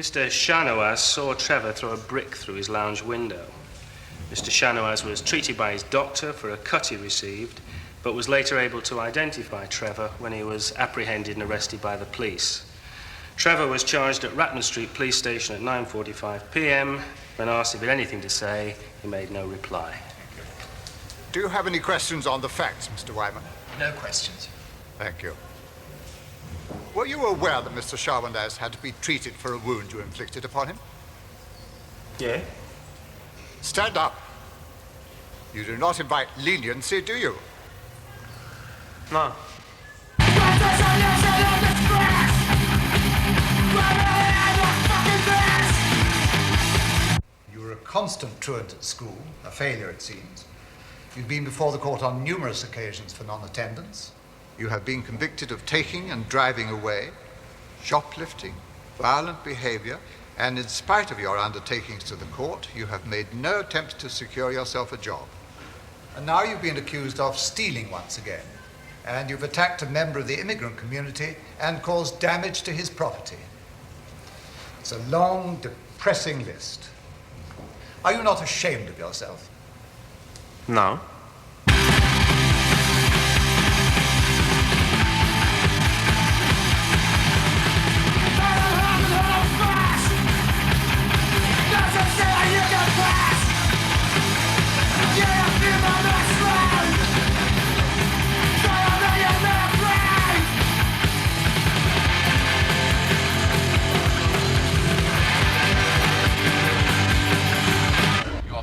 Mr. Shanoaz saw Trevor throw a brick through his lounge window. Mr. Shanoaz was treated by his doctor for a cut he received, but was later able to identify Trevor when he was apprehended and arrested by the police. Trevor was charged at Ratman Street Police Station at 9:45 p.m. When asked if he had anything to say, he made no reply. Do you have any questions on the facts, Mr. Wyman? No questions. Thank you. Were you aware that Mr. Shawandaz had to be treated for a wound you inflicted upon him? Yeah? Stand up. You do not invite leniency, do you? No. You were a constant truant at school, a failure it seems. You've been before the court on numerous occasions for non-attendance. You have been convicted of taking and driving away, shoplifting, violent behavior, and in spite of your undertakings to the court, you have made no attempts to secure yourself a job. And now you've been accused of stealing once again. And you've attacked a member of the immigrant community and caused damage to his property. It's a long, depressing list. Are you not ashamed of yourself? No.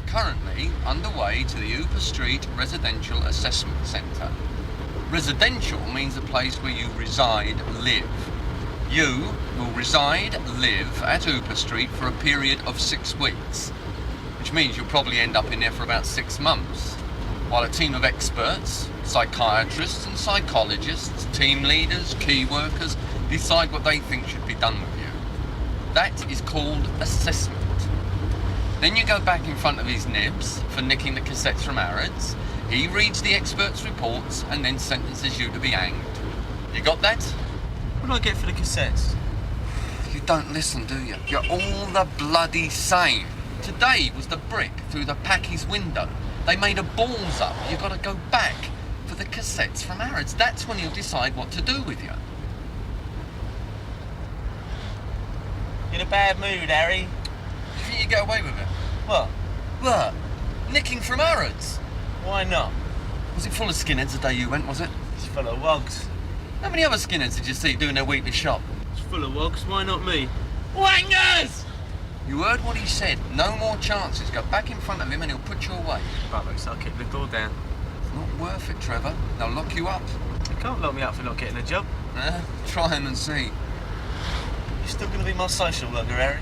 Currently underway to the Hooper Street Residential Assessment Centre. Residential means a place where you reside, live. You will reside, live at Hooper Street for a period of 6 weeks, which means you'll probably end up in there for about 6 months, while a team of experts, psychiatrists and psychologists, team leaders, key workers, decide what they think should be done with you. That is called assessment. Then you go back in front of his nibs for nicking the cassettes from Harrods. He reads the experts' reports and then sentences you to be hanged. You got that? What do I get for the cassettes? You don't listen, do you? You're all the bloody same. Today was the brick through the Packy's window. They made a balls up. You got to go back for the cassettes from Harrods. That's when he'll decide what to do with you. In a bad mood, Harry. You think you get away with it? What? What? Nicking from Harrods? Why not? Was it full of skinheads the day you went, was it? It's full of wogs. How many other skinheads did you see doing their weekly shop? It's full of wogs. Why not me? Wangers! You heard what he said. No more chances. Go back in front of him and he'll put you away. Right, so I'll kick the door down. It's not worth it, Trevor. They'll lock you up. You can't lock me up for not getting a job. Try him and see. You're still going to be my social worker, Harry?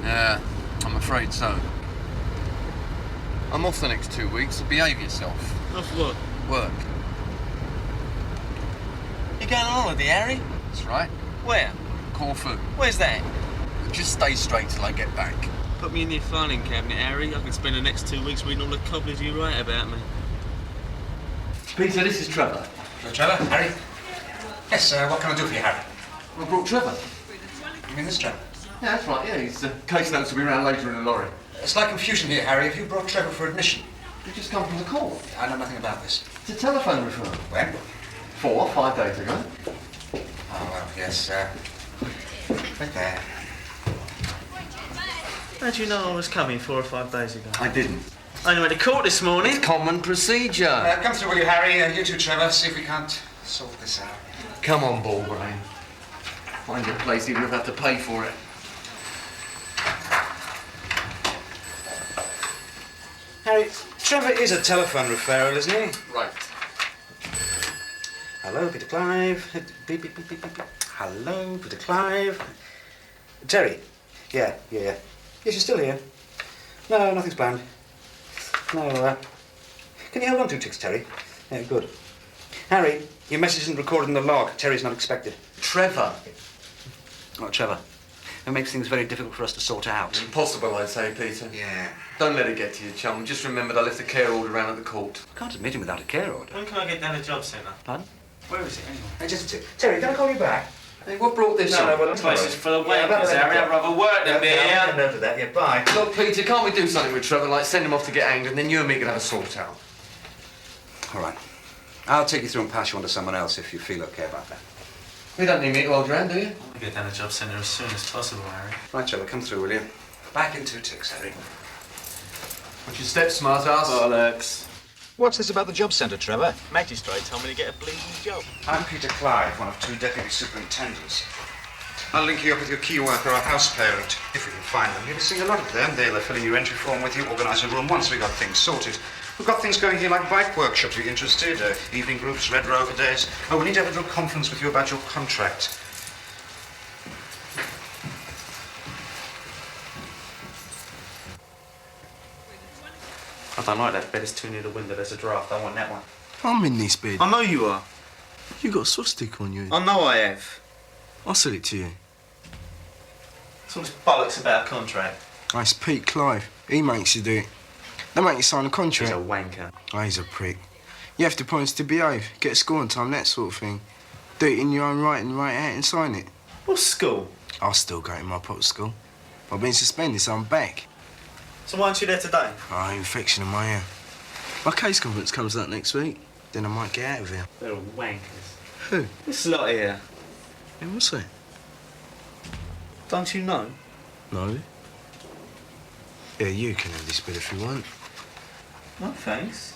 Yeah, I'm afraid so. I'm off the next 2 weeks, so behave yourself. Off what? Work. You going on holiday, Harry? That's right. Where? Corfu. Where's that? Just stay straight till I get back. Put me in your filing cabinet, Harry. I can spend the next 2 weeks reading all the cobblers you write about me. Peter, this is Trevor. Trevor? Harry? Yes, what can I do for you, Harry? I brought Trevor. You mean this Trevor? Yeah, that's right, yeah. His case notes will be around later in a lorry. A slight confusion here, Harry. Have you brought Trevor for admission? You just come from the court. I know nothing about this. It's a telephone referral. When? 4 or 5 days ago. Oh, well, yes, right there. How'd you know I was coming 4 or 5 days ago? I didn't. I only went to court this morning. It's common procedure. Come through, will you, Harry? You too, Trevor. See if we can't sort this out. Come on, ball brain. Find your place even if I have to pay for it. Harry, Trevor is a telephone referral, isn't he? Right. Hello, Peter Clive. Beep, beep, beep, beep, beep. Hello, Peter Clive. Terry? Yeah. Yes, you're still here. No, nothing's planned. No, can you hold on 2 ticks, Terry? Yeah, good. Harry, your message isn't recorded in the log. Terry's not expected. Trevor. Oh, Trevor. It makes things very difficult for us to sort out. Impossible, I'd say, Peter. Yeah. Don't let it get to you, chum. Just remember I left a care order around at the court. I can't admit him without a care order. When can I get down to job centre? Pardon? Where is it anyway? Just a tick. Terry, can I call you back? Hey, what brought this on? well, This place is full of Yeah, wankers, Harry. I'd rather work than be I'll here. get over that. Yeah, bye. Look, Peter, can't we do something with Trevor, like send him off to get hanged, and then you and me can have a sort out? All right. I'll take you through and pass you on to someone else if you feel okay about that. We don't need me to hold your hand, do you? I'll get down the job centre as soon as possible, Harry. Right, Trevor, come through, will you? Back in 2 ticks, Harry. What's your step, smart ass? Bollocks. What's this about the job centre, Trevor? Magistrate told me to get a bleeding job. I'm Peter Clive, one of 2 deputy superintendents. I'll link you up with your key worker or house parent, if we can find them. You'll be seeing a lot of them. They'll fill in your entry form with you, organise a room once we got things sorted. We've got things going here like bike workshops, if you're interested, evening groups, Red Rover days. Oh, we need to have a little conference with you about your contract. I don't like that bed. It's too near the window. There's a draft. I want that one. I'm in this bed. I know you are. You got a swastika on you. I know I have. I'll sell it to you. What's all this bollocks about a contract? It's Pete Clive. He makes you do it. They make you sign a contract. He's a wanker. He's a prick. You have to promise to behave, get a score on time, that sort of thing. Do it in your own right and write out and sign it. What's school? I'll still go to my pop school. I've been suspended, so I'm back. So why aren't you there today? Infection in my ear. My case conference comes up next week. Then I might get out of here. They're all wankers. Who? This lot here. Yeah, what's that? Don't you know? No. Yeah, you can have this bit if you want. No, thanks.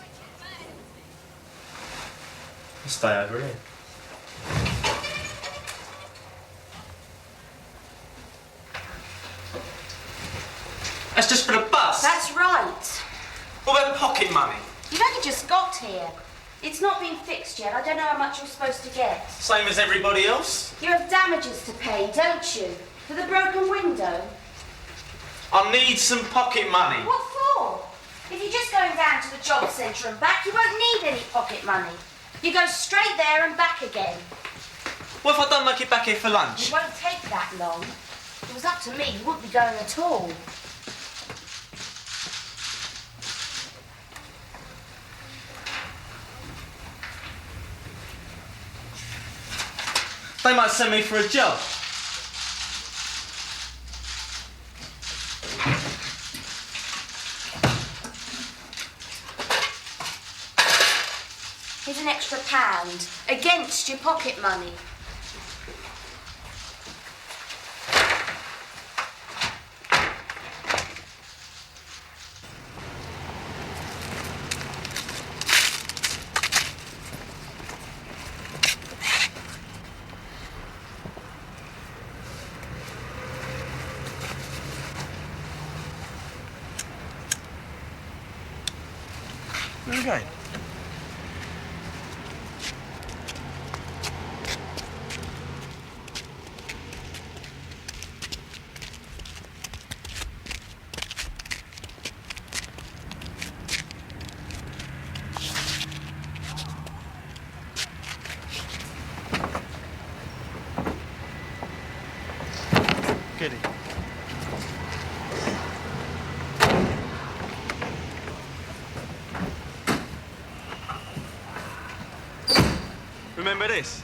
I'll stay over here. That's just for the bus. That's right. What about pocket money? You've only just got here. It's not been fixed yet. I don't know how much you're supposed to get. Same as everybody else? You have damages to pay, don't you? For the broken window. I need some pocket money. What for? If you're just going down to the job centre and back, you won't need any pocket money. You go straight there and back again. What if I don't make it back here for lunch? It won't take that long. If it was up to me, you wouldn't be going at all. They might send me for a job. Here's an extra £1 against your pocket money. Where are you going? Get it. Remember this?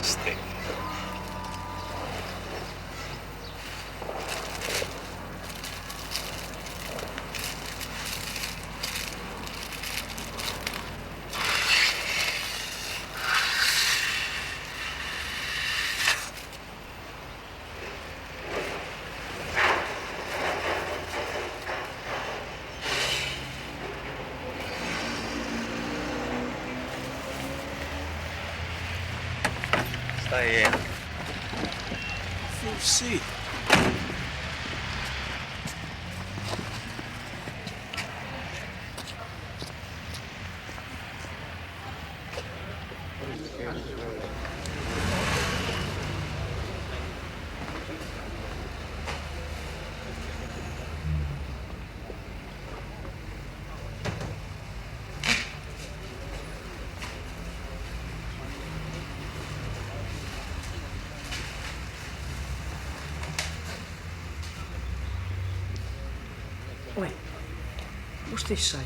Stick. Stay here. Full seat. Wait, what's this say?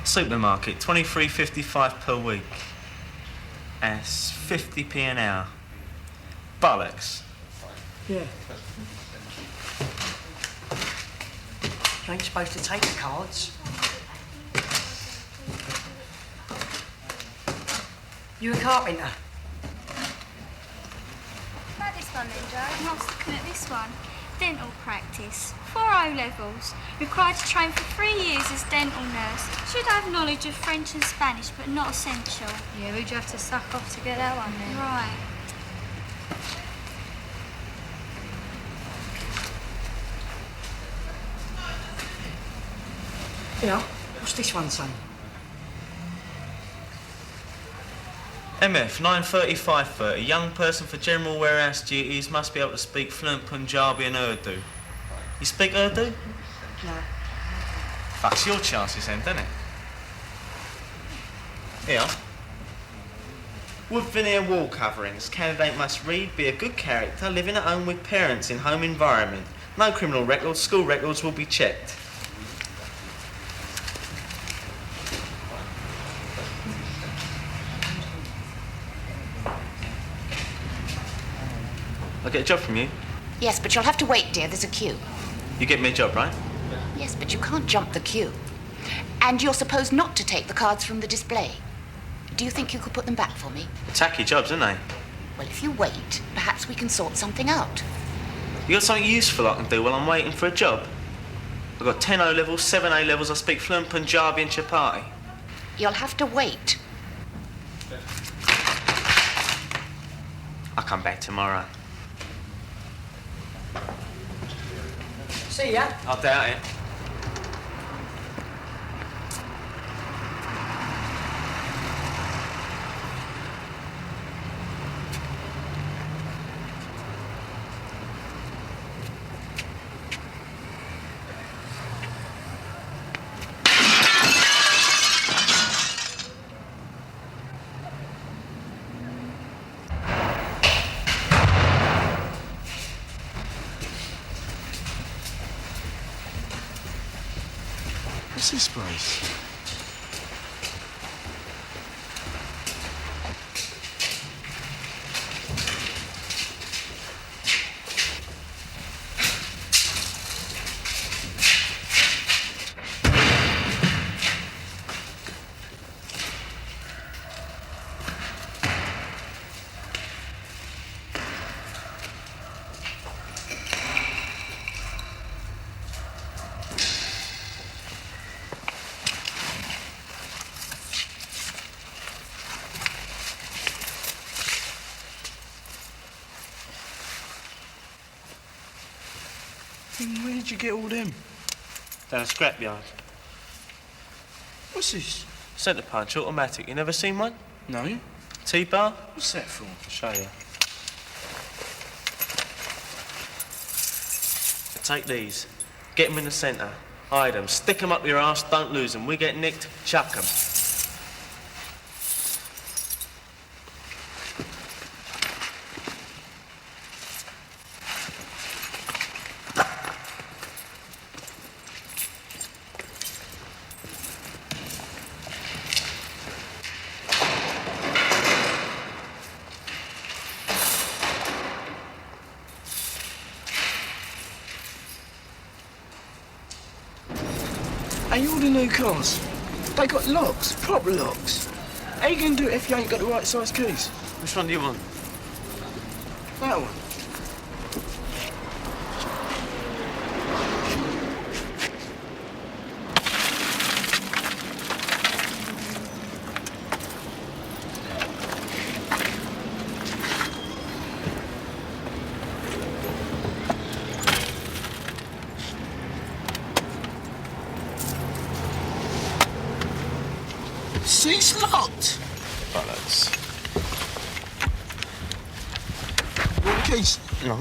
Supermarket, 23.55 per week. That's 50p an hour. Bollocks. Yeah. You ain't supposed to take the cards. You a carpenter? About this one then, Joe. I'm looking at this one. Dental practice. 4 O-levels. Required to train for 3 years as dental nurse. Should have knowledge of French and Spanish, but not essential. Yeah, who'd you have to suck off to get that one then? Right. Yeah. What's this one say? MF, 9:35:30. Young person for general warehouse duties must be able to speak fluent Punjabi and Urdu. You speak Urdu? No. Fucks your chances then, doesn't it? Here. Wood veneer wall coverings. Candidate must read, be a good character, living at home with parents in home environment. No criminal records, school records will be checked. I'll get a job from you. Yes, but you'll have to wait, dear. There's a queue. You get me a job, right? Yes, but you can't jump the queue. And you're supposed not to take the cards from the display. Do you think you could put them back for me? Tacky jobs, aren't they? Well, if you wait, perhaps we can sort something out. You got something useful I can do while I'm waiting for a job? I've got 10 O-levels, 7 A-levels, I speak fluent Punjabi and Chapati. You'll have to wait. I'll come back tomorrow. See ya. I doubt it. What's this place? Where did you get all them? Down a scrapyard. What's this? Centre punch, automatic. You never seen one? No. T-bar? What's that for? I'll show you. Take these. Get them in the centre. Hide them. Stick them up your arse. Don't lose them. We get nicked, chuck them. Hey, all the new cars, they got locks, proper locks. How you gonna do it if you ain't got the right size keys? Which one do you want? That one. Seat's locked. Bollocks. Want the keys? No.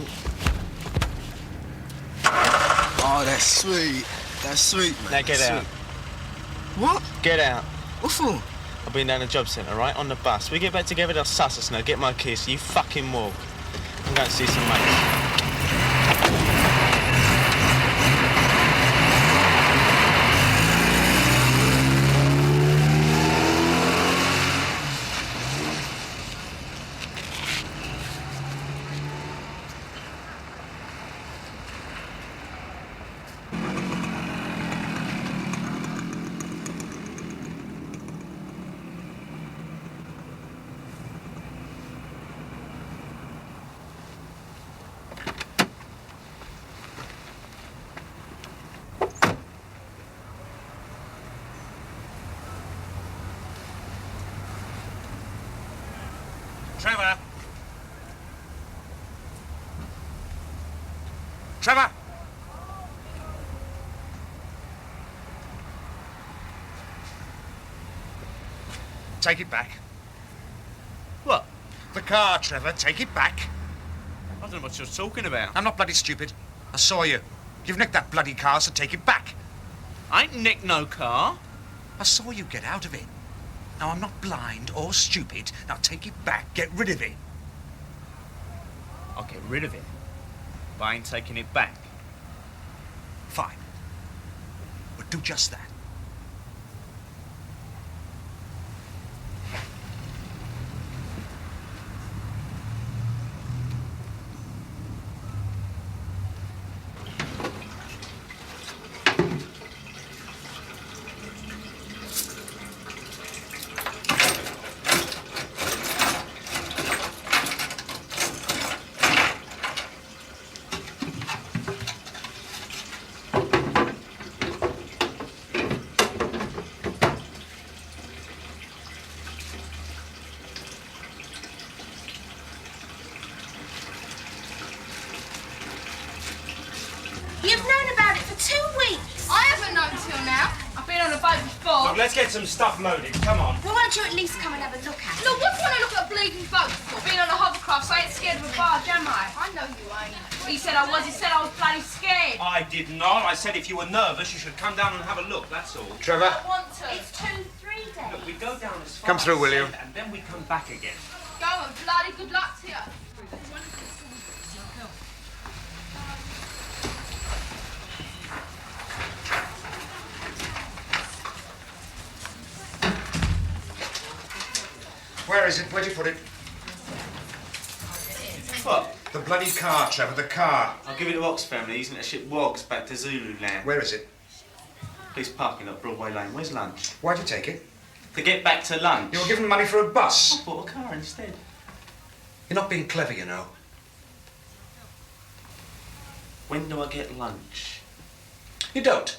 Oh, that's sweet. That's sweet, man. Now get That's out. sweet. What? Get out. What for? I've been down the job centre, right? On the bus. We get back together, they'll suss us now. Get my keys. You fucking walk. I'm going to see some mates. Trevor! Trevor! Take it back. What? The car, Trevor. Take it back. I don't know what you're talking about. I'm not bloody stupid. I saw you. You've nicked that bloody car, so take it back. I ain't nicked no car. I saw you get out of it. Now, I'm not blind or stupid. Now, take it back. Get rid of it. I'll get rid of it. But I ain't taking it back. Fine. But do just that. You've known about it for 2 weeks. I haven't known till now. I've been on a boat before. Look, let's get some stuff loaded. Come on. Well, why don't you at least come and have a look at it? Look, what do you want to look at a bleeding boat for? Being on a hovercraft, so I ain't scared of a barge, am I? I know you ain't. He said I was. He said I was bloody scared. I did not. I said if you were nervous, you should come down and have a look, that's all. Trevor. I want to. It's 2-3 days. Look, we go down as far Come through, as will you? Send, and then we come back again. Go and bloody good luck to you. Where is it? Where'd you put it? What? The bloody car, Trevor, the car. I'll give it to Ox family. He's going to ship Wogs back to Zululand. Where is it? Police parking up Broadway Lane. Where's lunch? Why'd you take it? To get back to lunch. You were given money for a bus. I bought a car instead. You're not being clever, you know. When do I get lunch? You don't.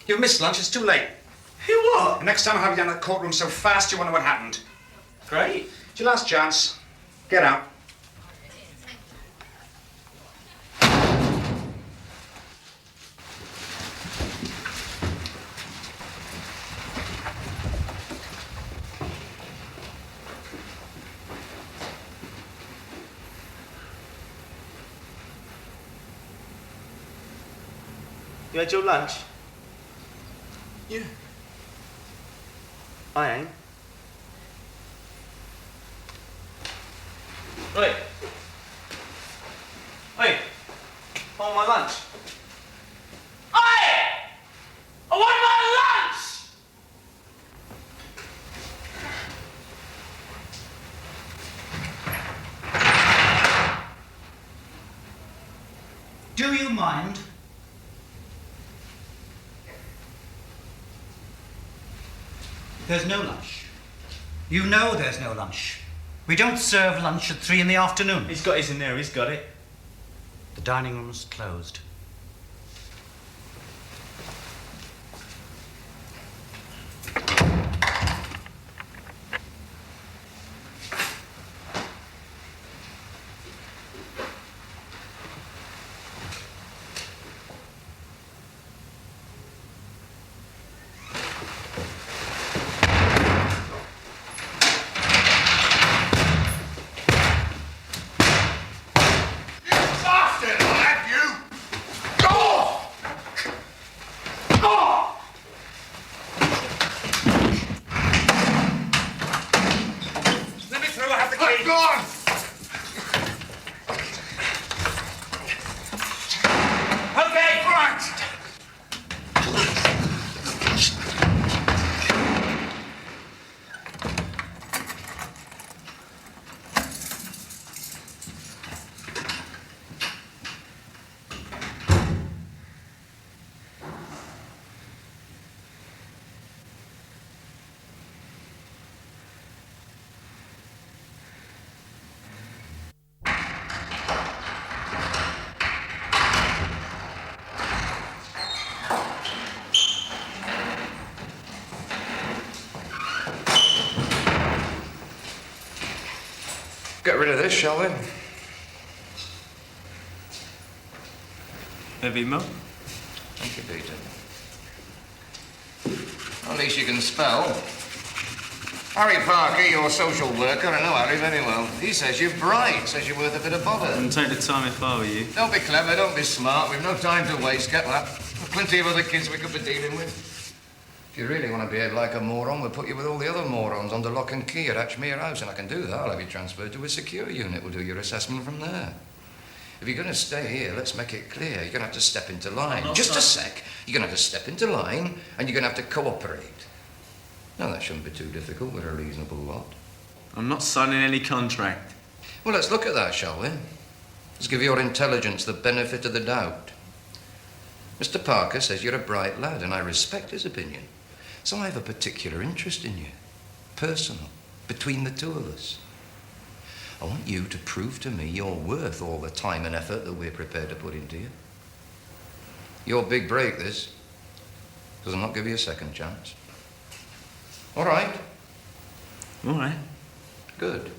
You've missed lunch. It's too late. You what? Next time I'll have you down that courtroom so fast you wonder what happened. Great. It's your last chance. Get out. You had your lunch? Yeah. I ain't. Wait. Wait. I want my lunch. I want my lunch! Do you mind? There's no lunch. You know there's no lunch. We don't serve lunch at 3 in the afternoon. He's got his in there, he's got it. The dining room's closed. rid of this, shall we? Heavy milk? Thank you, Peter. At least you can spell. Harry Parker, your social worker, I know Harry very well. He says you're bright, says you're worth a bit of bother. Wouldn't take the time if I were you. Don't be clever, don't be smart. We've no time to waste, get that. There's plenty of other kids we could be dealing with. If you really want to behave like a moron, we'll put you with all the other morons under lock and key at Ashmere House, and I can do that. I'll have you transferred to a secure unit. We'll do your assessment from there. If you're going to stay here, let's make it clear. You're going to have to step into line. Just a sec. You're going to have to step into line, and you're going to have to cooperate. No, that shouldn't be too difficult. We're a reasonable lot. I'm not signing any contract. Well, let's look at that, shall we? Let's give your intelligence the benefit of the doubt. Mr. Parker says you're a bright lad, and I respect his opinion. So I have a particular interest in you. Personal. Between the two of us. I want you to prove to me you're worth all the time and effort that we're prepared to put into you. Your big break, this. Because I'll not give you a second chance. All right? All right. Good.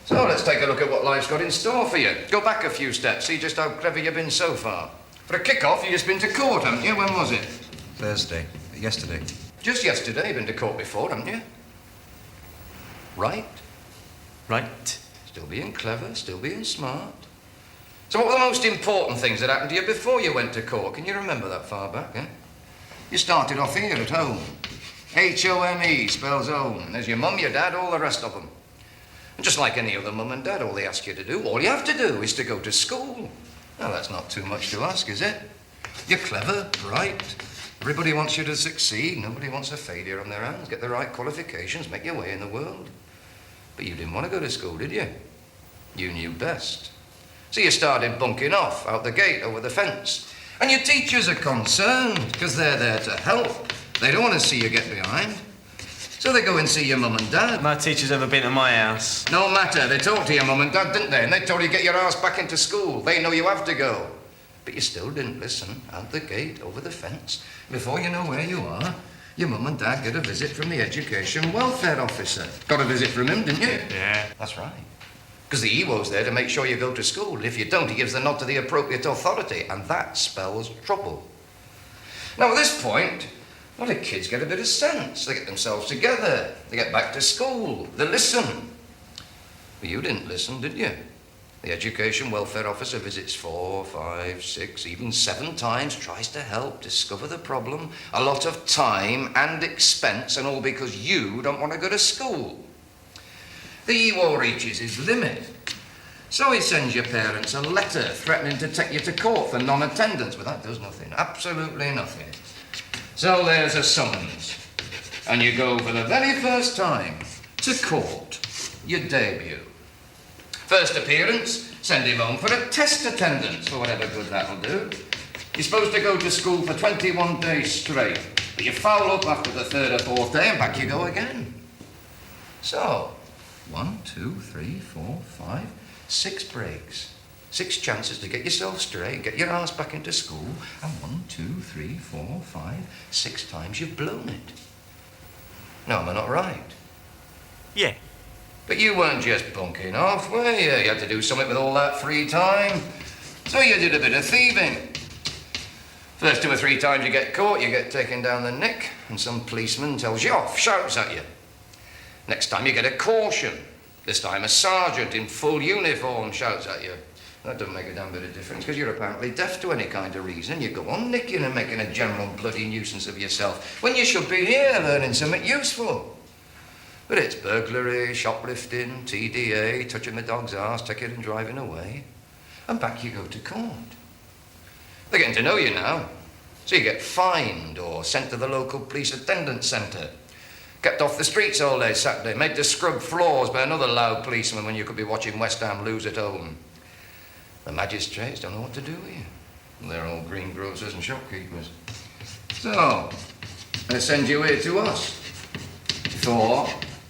So let's take a look at what life's got in store for you. Go back a few steps, see just how clever you've been so far. For a kick-off, you've just been to court, haven't you? When was it? Thursday. Yesterday. Just yesterday. You've been to court before, haven't you? Right? Right. Still being clever, still being smart. So what were the most important things that happened to you before you went to court? Can you remember that far back, eh? You started off here at home. H-O-M-E spells home. There's your mum, your dad, all the rest of them. And just like any other mum and dad, all they ask you to do, all you have to do is to go to school. Now, that's not too much to ask, is it? You're clever, bright. Everybody wants you to succeed. Nobody wants a failure on their hands. Get the right qualifications, make your way in the world. But you didn't want to go to school, did you? You knew best. So you started bunking off out the gate over the fence. And your teachers are concerned, because they're there to help. They don't want to see you get behind. So they go and see your mum and dad. No teacher's ever been to my house. No matter. They talked to your mum and dad, didn't they? And they told you to get your ass back into school. They know you have to go. But you still didn't listen. Out the gate, over the fence. Before you know where you are, your mum and dad get a visit from the Education Welfare Officer. Got a visit from him, didn't you? Yeah. That's right. Because the EWO's there to make sure you go to school. If you don't, he gives the nod to the appropriate authority. And that spells trouble. Now, at this point, a lot of kids get a bit of sense. They get themselves together. They get back to school. They listen. But you didn't listen, did you? The Education Welfare Officer visits 4, 5, 6, even 7 times, tries to help, discover the problem. A lot of time and expense, and all because you don't want to go to school. The EWO reaches his limit. So he sends your parents a letter threatening to take you to court for non-attendance. But that does nothing, absolutely nothing. So there's a summons. And you go for the very first time to court, your debut. First appearance, send him home for a test attendance, for whatever good that'll do. You're supposed to go to school for 21 days straight, but you foul up after the 3rd or 4th day and back you go again. So, 1, 2, 3, 4, 5, 6 breaks. 6 chances to get yourself straight, get your ass back into school, and 1, 2, 3, 4, 5, 6 times you've blown it. No, am I not right? Yeah. But you weren't just bunking off, were you? You had to do something with all that free time. So you did a bit of thieving. First 2 or 3 times you get caught, you get taken down the neck, and some policeman tells you off, shouts at you. Next time you get a caution. This time a sergeant in full uniform shouts at you. That doesn't make a damn bit of difference, because you're apparently deaf to any kind of reason. You go on nicking and making a general bloody nuisance of yourself, when you should be here learning something useful. But it's burglary, shoplifting, TDA, touching the dog's arse, taking and driving away. And back you go to court. They're getting to know you now. So you get fined or sent to the local police attendance centre. Kept off the streets all day Saturday, made to scrub floors by another loud policeman when you could be watching West Ham lose at home. The magistrates don't know what to do with you. They're all greengrocers and shopkeepers. So, they send you here to us for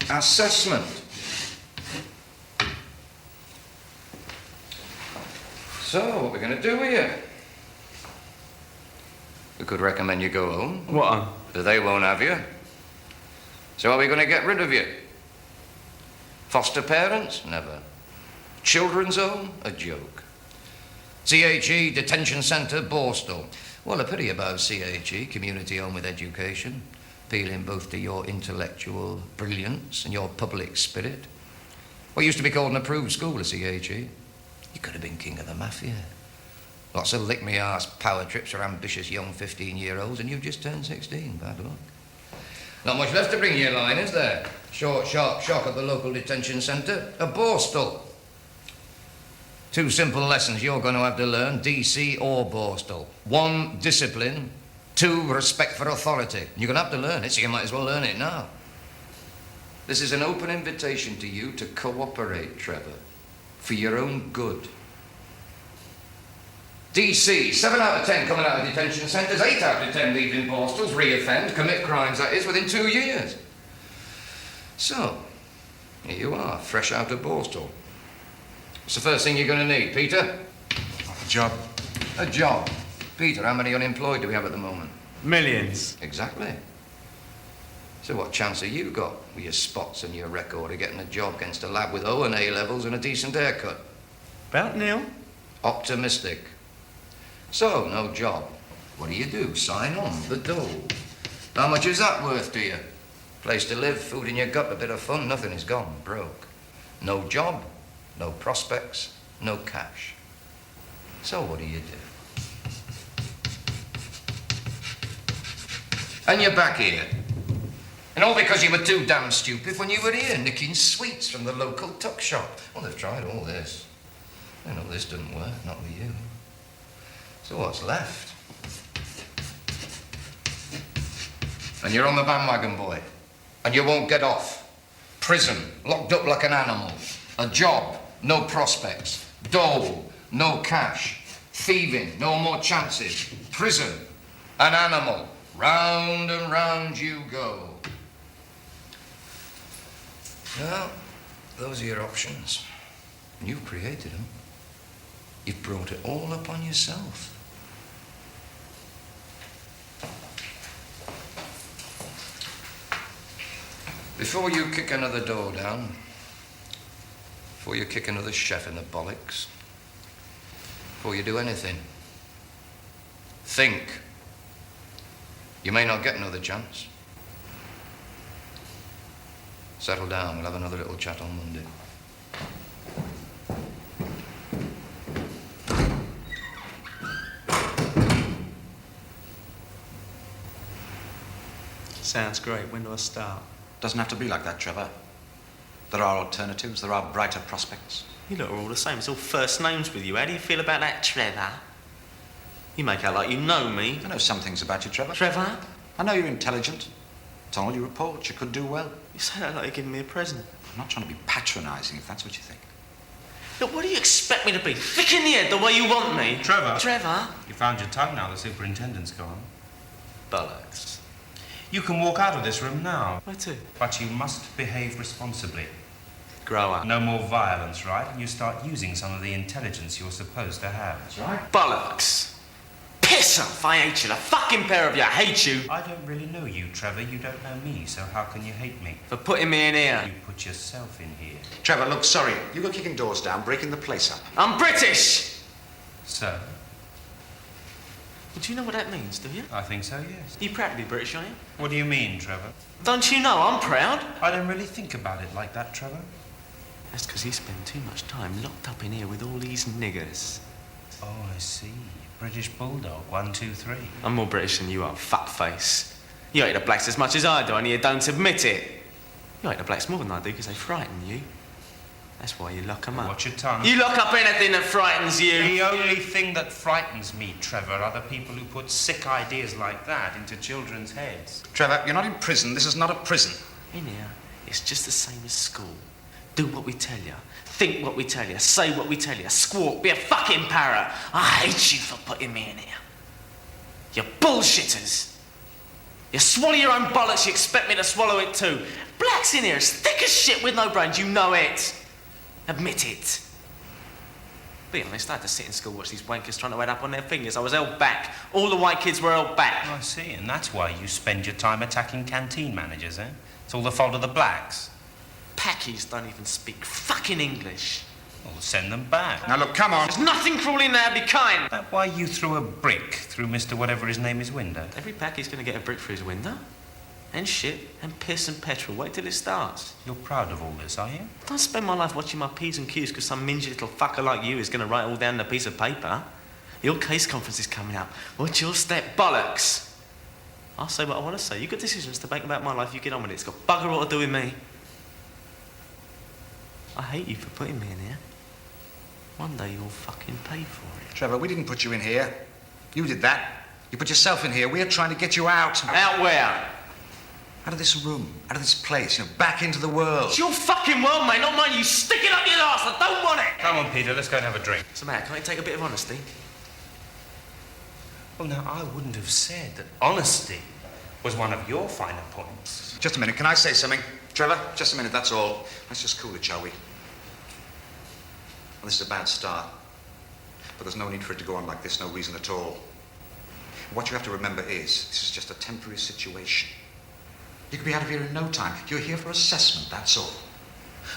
assessment. So, what we're going to do with you? We could recommend you go home. What? But they won't have you. So are we going to get rid of you? Foster parents? Never. Children's home? A joke. CHE Detention Centre, Borstal. Well, a pity about CHE, Community Home with Education, appealing both to your intellectual brilliance and your public spirit. What used to be called an approved school at CHE. You could have been king of the mafia. Lots of lick-me-arse power trips for ambitious young 15-year-olds, and you've just turned 16. Bad luck. Not much left to bring you in line, is there? Short, sharp shock at the local detention centre. A Borstal. 2 simple lessons you're going to have to learn, DC or Borstal. 1, discipline. 2, respect for authority. You're going to have to learn it, so you might as well learn it now. This is an open invitation to you to cooperate, Trevor, for your own good. DC, 7 out of 10 coming out of detention centres, 8 out of 10 leaving Borstals, re-offend, commit crimes, that is, within 2 years. So, here you are, fresh out of Borstal. What's the first thing you're going to need, Peter? A job. A job. Peter, how many unemployed do we have at the moment? Millions. Exactly. So what chance have you got with your spots and your record of getting a job against a lad with O and A levels and a decent haircut? About nil. Optimistic. So, no job. What do? Sign on, the dole. How much is that worth to you? Place to live, food in your gut, a bit of fun, nothing is gone, broke. No job, no prospects, no cash. So what do? And you're back here. And all because you were too damn stupid when you were here, nicking sweets from the local tuck shop. Well, they've tried all this. They know this doesn't work, not with you. So what's left? And you're on the bandwagon, boy. And you won't get off. Prison, locked up like an animal. A job, no prospects. Dole, no cash. Thieving, no more chances. Prison, an animal. Round and round you go. Well, those are your options. And you've created them. You've brought it all upon yourself. Before you kick another door down, before you kick another chef in the bollocks, before you do anything, think. You may not get another chance. Settle down, we'll have another little chat on Monday. Sounds great. When do I start? Doesn't have to be like that, Trevor. There are alternatives, there are brighter prospects. You lot are all the same. It's all first names with you. How do you feel about that, Trevor? You make out like you know me. I know some things about you, Trevor. Trevor? I know you're intelligent. It's on all your reports. You could do well. You say that like you're giving me a present. I'm not trying to be patronising, if that's what you think. Look, what do you expect me to be? Thick in the head the way you want me? Trevor. Trevor? You found your tongue now, the superintendent's gone. Bollocks. You can walk out of this room now. Where to? But you must behave responsibly. Grow up. No more violence, right? And you start using some of the intelligence you're supposed to have. That's right. Bollocks. Piss off, I hate you. The fucking pair of you, I hate you. I don't really know you, Trevor. You don't know me, so how can you hate me? For putting me in here. You put yourself in here. Trevor, look, sorry. You go kicking doors down, breaking the place up. I'm British! So? Well, do you know what that means, do you? I think so, yes. You proud to be British, are you? What do you mean, Trevor? Don't you know I'm proud? I don't really think about it like that, Trevor. That's because you spend too much time locked up in here with all these niggers. Oh, I see. British Bulldog, 1, 2, 3. I'm more British than you are, fuckface. You hate the blacks as much as I do, and you don't admit it. You hate the blacks more than I do because they frighten you. That's why you lock them up. Watch your tongue. You lock up anything that frightens you. The only thing that frightens me, Trevor, are the people who put sick ideas like that into children's heads. Trevor, you're not in prison. This is not a prison. In here, it's just the same as school. Do what we tell you. Think what we tell you. Say what we tell you. Squawk. Be a fucking parrot. I hate you for putting me in here. You bullshitters. You swallow your own bollocks, you expect me to swallow it too. Blacks in here as thick as shit with no brains. You know it. Admit it. Be honest, I had to sit in school watch these wankers trying to add up on their fingers. I was held back. All the white kids were held back. I see, and that's why you spend your time attacking canteen managers, eh? It's all the fault of the blacks. Packies don't even speak fucking English. Well, send them back. Now, look, come on. There's nothing cruel in there, be kind. That's why you threw a brick through Mr. Whatever his name is window. Every packie's gonna get a brick through his window. And shit, and piss and petrol. Wait till it starts. You're proud of all this, are you? Don't spend my life watching my P's and Q's because some mingy little fucker like you is gonna write all down on a piece of paper. Your case conference is coming up. What's your step? Bollocks! I'll say what I want to say. You've got decisions to make about my life, you get on with it. It's got bugger all to do with me. I hate you for putting me in here. One day you'll fucking pay for it. Trevor, we didn't put you in here. You did that. You put yourself in here. We're trying to get you out. Out where? Out of this room, out of this place, back into the world. It's your fucking world, mate, not mine. You stick it up your arse. I don't want it. Come on, Peter, let's go and have a drink. What's the matter? Can I take a bit of honesty? Well, now, I wouldn't have said that honesty was one of your finer points. Just a minute, can I say something? Trevor, just a minute, that's all. Let's just cool it, shall we? Well, this is a bad start. But there's no need for it to go on like this, no reason at all. What you have to remember is, this is just a temporary situation. You could be out of here in no time. You're here for assessment, that's all.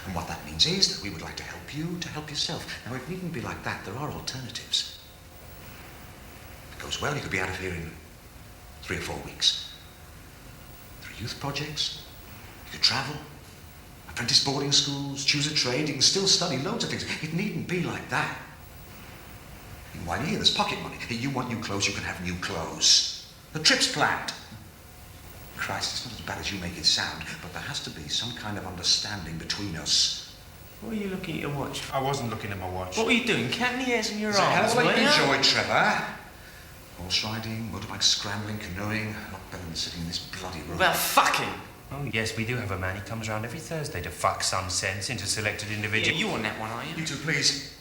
And what that means is that we would like to help you to help yourself. Now, it needn't be like that. There are alternatives. If it goes well, you could be out of here in 3 or 4 weeks. There are youth projects. You could travel. Apprentice boarding schools. Choose a trade. You can still study loads of things. It needn't be like that. And while you're here, there's pocket money. You want new clothes, you can have new clothes. The trip's planned. Christ, it's not as bad as you make it sound, but there has to be some kind of understanding between us. What are you looking at your watch? I wasn't looking at my watch. What were you doing? Counting the hairs in your It's a hell arms, of a lot were you you? enjoy, Trevor. Horse riding, motorbike scrambling, canoeing. Not better than sitting in this bloody room. Well, fucking. Oh, yes, we do have a man. He comes round every Thursday to fuck some sense into selected individuals. Yeah, you on that one, are you? You two, please.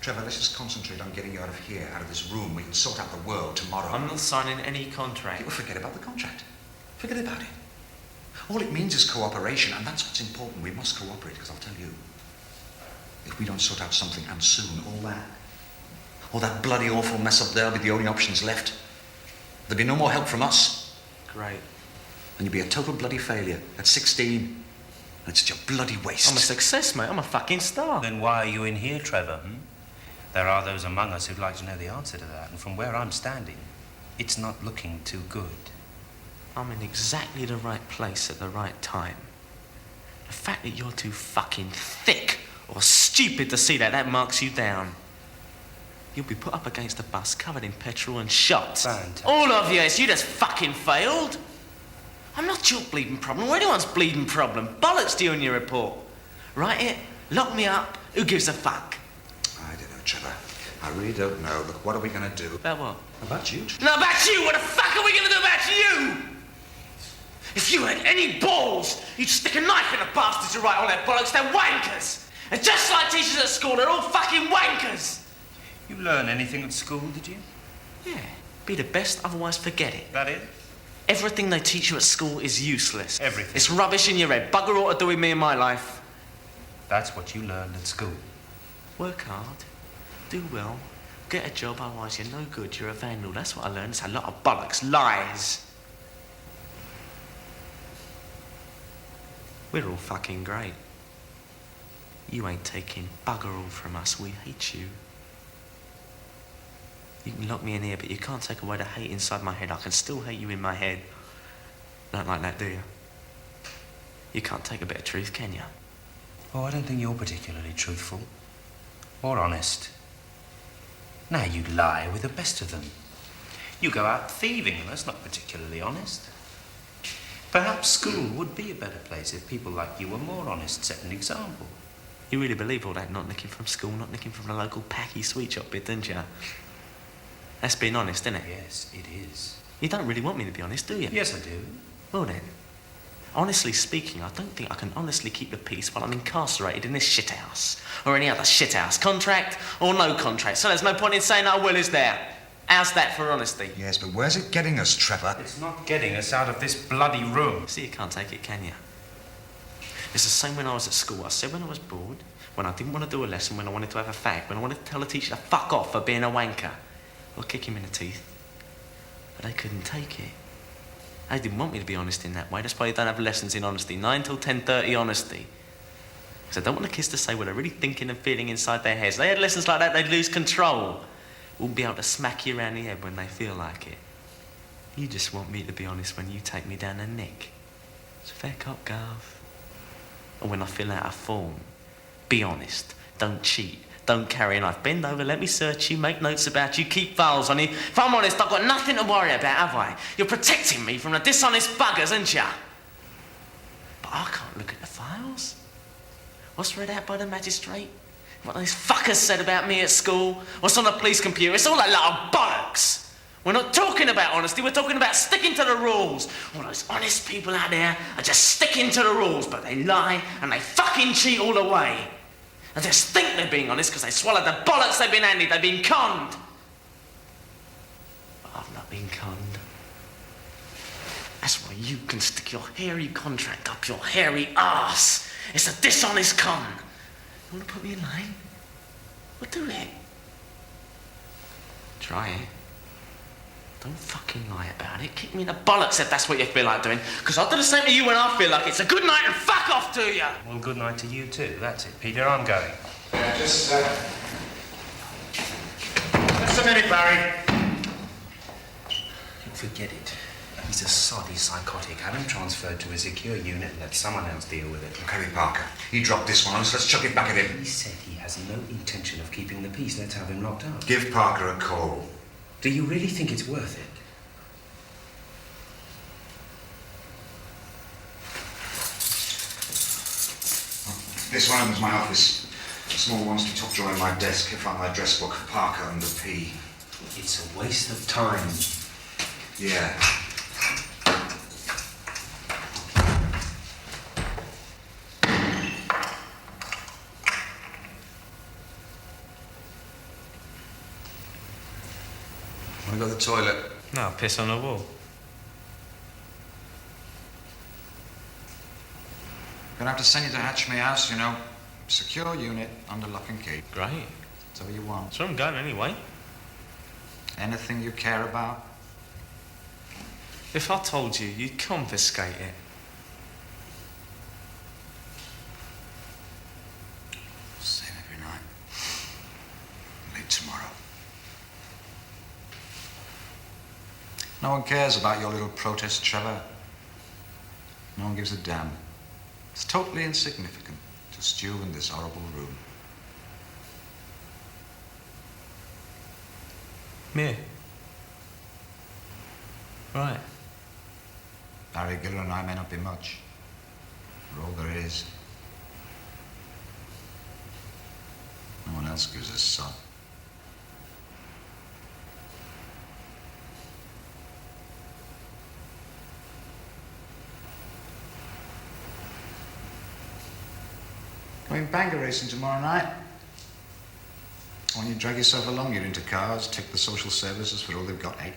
Trevor, let's just concentrate on getting you out of here, out of this room. We can sort out the world tomorrow. I'm not signing any contract. Well, forget about the contract. Forget about it. All it means is cooperation, and that's what's important. We must cooperate, because I'll tell you, if we don't sort out something, and soon, all that bloody awful mess up there will be the only options left. There'll be no more help from us. Great. And you'll be a total bloody failure at 16. And it's just a bloody waste. I'm a success, mate. I'm a fucking star. Then why are you in here, Trevor? There are those among us who'd like to know the answer to that, and from where I'm standing, it's not looking too good. I'm in exactly the right place at the right time. The fact that you're too fucking thick or stupid to see that marks you down. You'll be put up against a bus covered in petrol and shot. Fantastic. All of you, you just fucking failed. I'm not your bleeding problem or anyone's bleeding problem. Bollocks to you in your report. Write it, lock me up, who gives a fuck? I don't know, Trevor. I really don't know. Look, what are we going to do? About what? About you. No, about you! What the fuck are we going to do about you? If you had any balls, you'd stick a knife in the bastards who write all that bollocks. They're wankers. And just like teachers at school, they're all fucking wankers. You learn anything at school, did you? Yeah. Be the best, otherwise forget it. That it? Everything they teach you at school is useless. Everything? It's rubbish in your head. Bugger all to do with me and my life. That's what you learned at school. Work hard. Do well. Get a job, otherwise you're no good. You're a vandal. That's what I learned. It's a lot of bollocks. Lies. We're all fucking great. You ain't taking bugger all from us. We hate you. You can lock me in here, but you can't take away the hate inside my head. I can still hate you in my head. Don't like that, do you? You can't take a bit of truth, can you? Oh, I don't think you're particularly truthful. Or honest. Now you lie with the best of them. You go out thieving, and that's not particularly honest. Perhaps school would be a better place if people like you were more honest, set an example. You really believe all that, not nicking from school, not nicking from the local packy sweet shop bit, don't you? That's being honest, isn't it? Yes, it is. You don't really want me to be honest, do you? Yes, I do. Well then, honestly speaking, I don't think I can honestly keep the peace while I'm incarcerated in this shithouse. Or any other shithouse. Contract or no contract. So there's no point in saying I will, is there? How's that for honesty? Yes, but where's it getting us, Trevor? It's not getting us out of this bloody room. See, you can't take it, can you? It's the same when I was at school. I said when I was bored, when I didn't want to do a lesson, when I wanted to have a fag, when I wanted to tell the teacher to fuck off for being a wanker. Or kick him in the teeth. But they couldn't take it. They didn't want me to be honest in that way. That's why you don't have lessons in honesty. 9 till 10:30 honesty. Because I don't want the kids to say what they're really thinking and feeling inside their heads. They had lessons like that, they'd lose control. Wouldn't be able to smack you around the head when they feel like it. You just want me to be honest when you take me down the neck. It's a fair cop, Garth. And when I fill out a form, be honest. Don't cheat. Don't carry a knife. Bend over, let me search you, make notes about you, keep files on you. If I'm honest, I've got nothing to worry about, have I? You're protecting me from the dishonest buggers, aren't you? But I can't look at the files. What's read out by the magistrate? What those fuckers said about me at school? What's on the police computer? It's all a lot of bollocks. We're not talking about honesty, we're talking about sticking to the rules. All those honest people out there are just sticking to the rules, but they lie and they fucking cheat all the way. And just think they're being honest because they swallowed the bollocks they've been handed, they've been conned. But I've not been conned. That's why you can stick your hairy contract up your hairy arse. It's a dishonest con. You want to put me in line? Well, do it. Try it. Don't fucking lie about it. Kick me in the bollocks if that's what you feel like doing. Because I'll do the same to you when I feel like it's a good night and fuck off to you. Well, good night to you too. That's it, Peter. I'm going. Just a minute, Barry. Forget it. He's a soddy psychotic. Have him transferred to a secure unit and let someone else deal with it. Harry Parker, he dropped this one on us. Let's chuck it back at him. He said he has no intention of keeping the peace. Let's have him locked up. Give Parker a call. Do you really think it's worth it? This one is my office. A small one-stop top drawer in my desk. I found my address book, Parker under P. It's a waste of time. Yeah. Want to go to the toilet? No, I'll piss on the wall. Gonna have to send you to Hatchme House, you know. Secure unit under lock and key. Great. That's all you want. That's where I'm going anyway. Anything you care about? If I told you, you'd confiscate it. Same every night. Leave tomorrow. No one cares about your little protest, Trevor. No one gives a damn. It's totally insignificant. Just you in this horrible room. Me? Right. Barry Giller and I may not be much. We're all there is. No one else gives a sod. Going Bangor racing tomorrow night. When you drag yourself along, you're into cars, take the social services for all they've got, eh?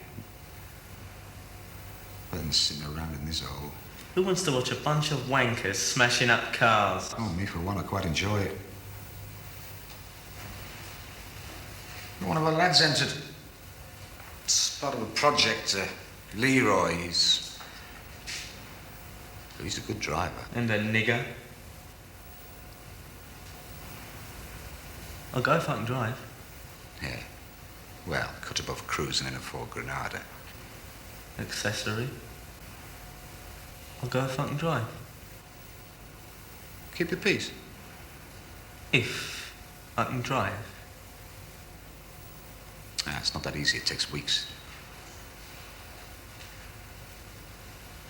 Better than sitting around in this hole. Who wants to watch a bunch of wankers smashing up cars? Oh, me for one, I quite enjoy it. One of our lads entered. It's part of a project, Leroy. He's a good driver. And a nigger? I'll go if I can drive. Yeah. Well, cut above cruising in a Ford Granada. Accessory? I'll go if I can drive. Keep the peace. If I can drive. Ah, it's not that easy. It takes weeks.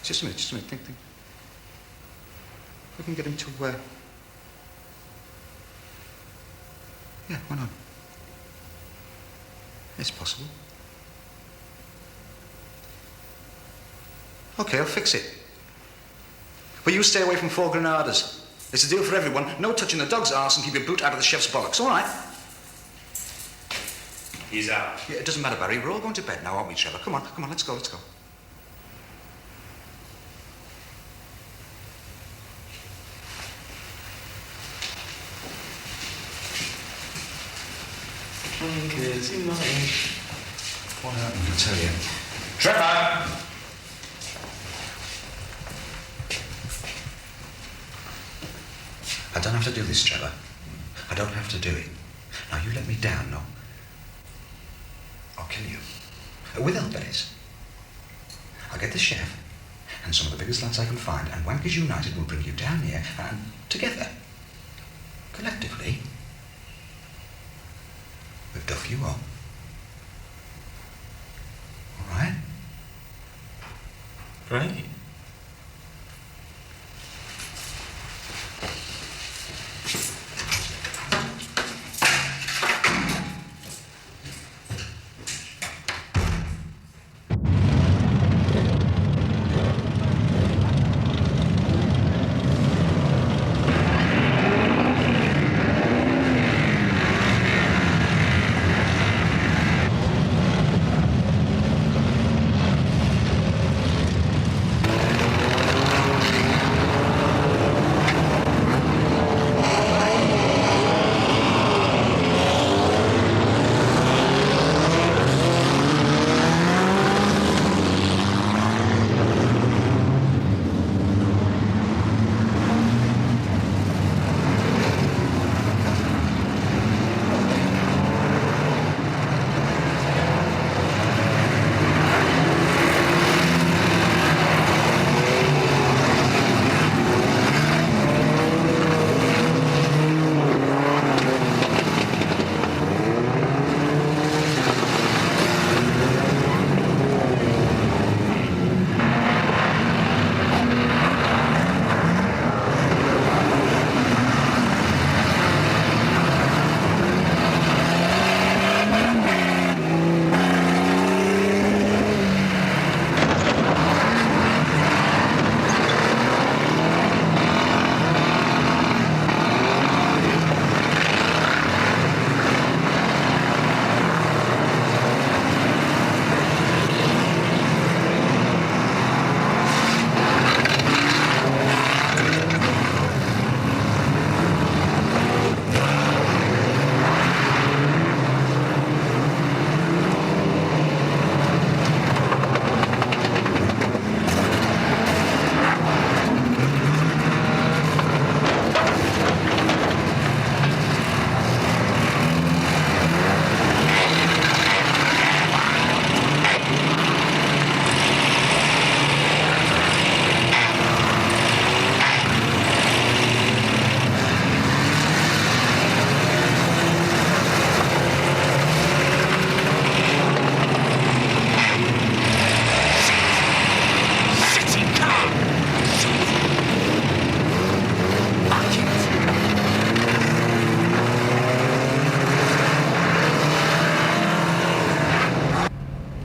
Just a minute. Think. We can get him to yeah, why not? It's possible. Okay, I'll fix it. But you stay away from Four Granadas. It's a deal for everyone. No touching the dog's arse and keep your boot out of the chef's bollocks, all right? He's out. Yeah, it doesn't matter, Barry. We're all going to bed now, aren't we, Trevor? Come on, let's go. What happened, I tell you? Trevor! I don't have to do this, Trevor. I don't have to do it. Now, you let me down, no? I'll kill you. With help, that is. I'll get the chef and some of the biggest lads I can find, and Wankers United will bring you down here, and together, collectively, we'll duff you up. All right? Great.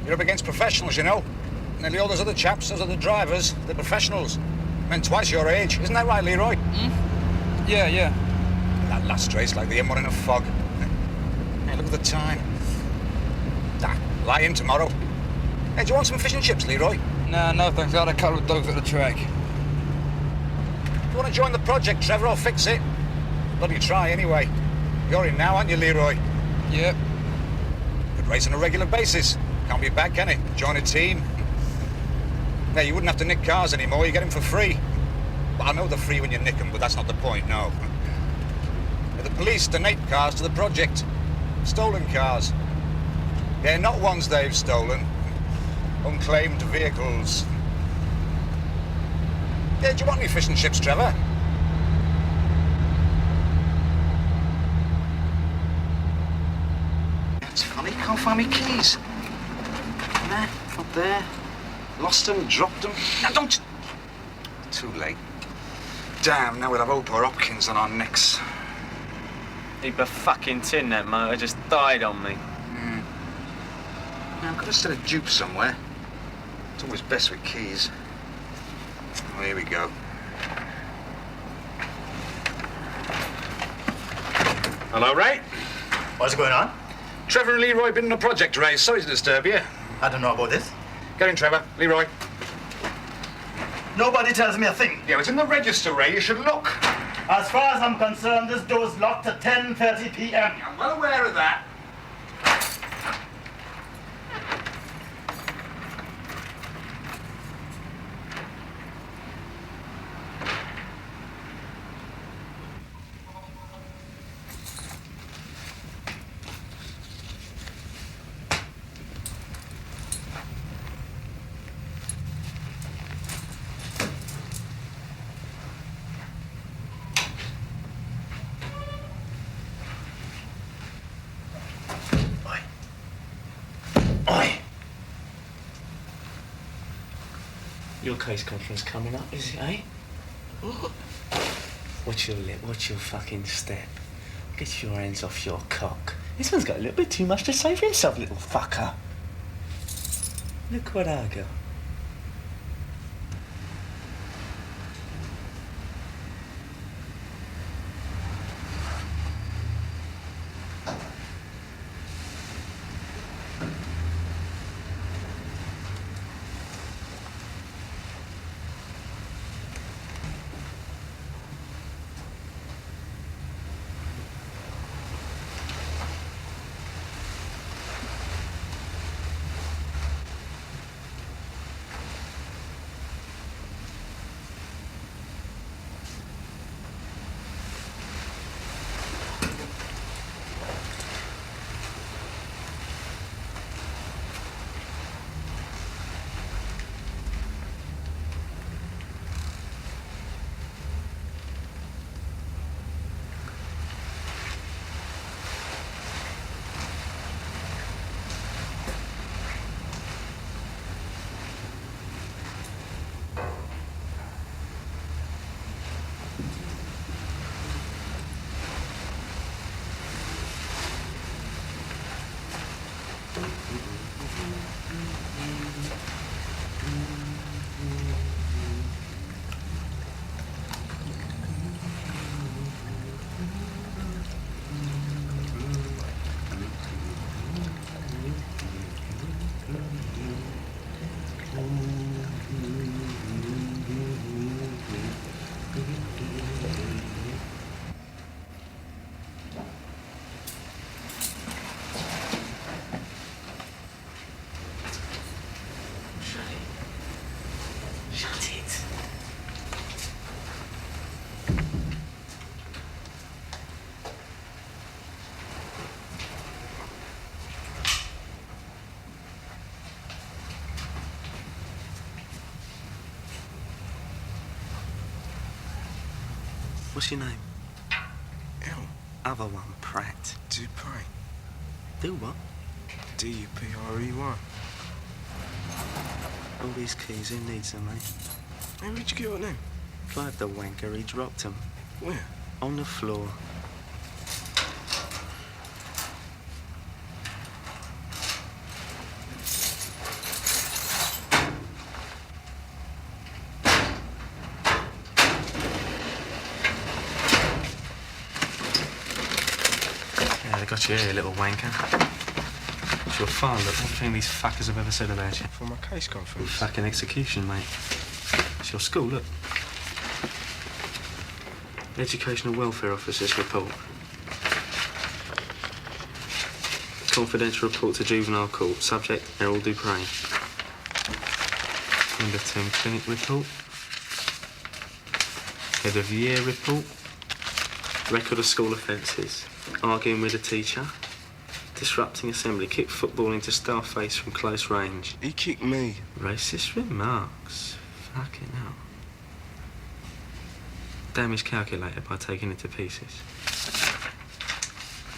You're up against professionals, you know. Nearly all those other chaps, those are the drivers, they're professionals. Men twice your age. Isn't that right, Leroy? Yeah. That last race, like the M1 in a fog. Hey, look at the time. Lie in tomorrow. Hey, do you want some fish and chips, Leroy? No, thanks. I had a couple of dogs at the track. If you want to join the project, Trevor, I'll fix it. Bloody try, anyway. You're in now, aren't you, Leroy? Yep. Could race on a regular basis. Can't be bad, can it? Join a team. No, you wouldn't have to nick cars anymore. You get them for free. Well, I know they're free when you nick them, but that's not the point, no. The police donate cars to the project. Stolen cars. Yeah, not ones they've stolen. Unclaimed vehicles. Yeah, do you want any fish and chips, Trevor? It's funny, can't find me keys. Nah, not there. Lost them, dropped them. Now don't... Too late. Damn, now we'll have old poor Hopkins on our necks. Heap of fucking tin, that motor just died on me. Now, I've got a set of dupes somewhere. It's always best with keys. Oh, here we go. Hello, Ray. What's going on? Trevor and Leroy been in a project race. Sorry to disturb you. I don't know about this. Get in, Trevor. Leroy. Nobody tells me a thing. Yeah, it's in the register, Ray. You should look. As far as I'm concerned, this door's locked at 10:30 p.m. I'm well aware of that. Your case conference coming up, is it, eh? Watch your lip, watch your fucking step. Get your hands off your cock. This one's got a little bit too much to say for himself, little fucker. Look what I got. What's your name? L. Other one, Pratt. Dupre. Do what? D-U-P-R-E-Y. All these keys, who needs them, mate? Hey, where'd you get your name? Clive the wanker, he dropped them. Where? On the floor. Yeah, they got you here, little wanker. It's your father, everything these fuckers have ever said about you. For my case conference. Fucking execution, mate. It's your school, look. Educational Welfare Officer's report. Confidential report to Juvenile Court. Subject, Errol Dupre. Number 10 clinic report. Head of year report. Record of school offences. Arguing with a teacher. Disrupting assembly. Kicked football into staff face from close range. He kicked me. Racist remarks. Fucking hell. Damage calculated by taking it to pieces.